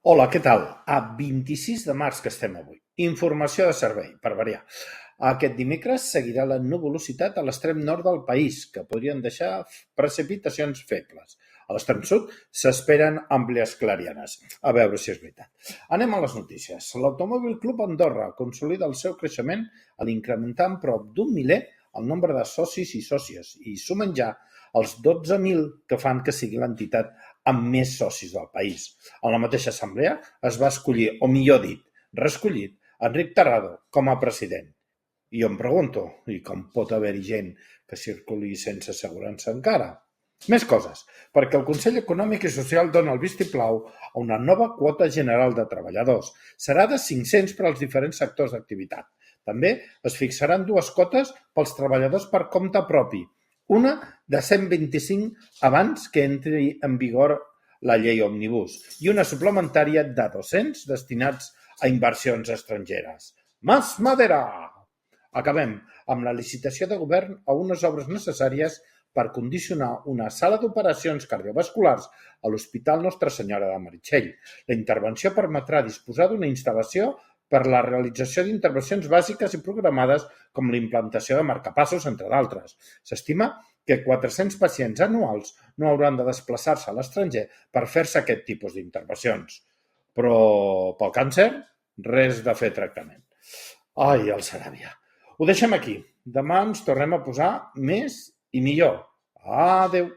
Hola, què tal? A 26 de març que estem avui. Informació de servei, per variar. Aquest dimecres seguirà la nuvolositat a l'extrem nord del país, que podrien deixar precipitacions febles. A l'extrem sud s'esperen àmplies clarianes. A veure si és veritat. Anem a les notícies. L'Automòbil Club Andorra consolida el seu creixement a l'incrementar en prop d'un miler el nombre de socis i sòcies i sumen ja els 12.000 que fan que sigui l'entitat amb més socis del país. En la mateixa assemblea es va escollir, o millor dit, reescollit, Enric Tarrado com a president. I jo em pregunto, i com pot haver-hi gent que circuli sense assegurança encara? Més coses, perquè el Consell Econòmic i Social dona el vistiplau a una nova quota general de treballadors. Serà de 500 per als diferents sectors d'activitat. També es fixaran dues cotes pels treballadors per compte propi, una de 125 abans que entri en vigor la llei Òmnibus i una suplementària de 200 destinats a inversions estrangeres. Más madera! Acabem amb la licitació de govern a unes obres necessàries per condicionar una sala d'operacions cardiovasculars a l'Hospital Nostra Senyora de Meritxell. La intervenció permetrà disposar d'una instal·lació per la realització d'intervencions bàsiques i programades com l'implantació de marcapassos, entre d'altres. S'estima que 400 pacients anuals no hauran de desplaçar-se a l'estranger per fer-se aquest tipus d'intervencions. Però pel càncer, res de fer tractament. Ai, el Saràbia. Ho deixem aquí. Demà ens tornem a posar més i millor. Adéu.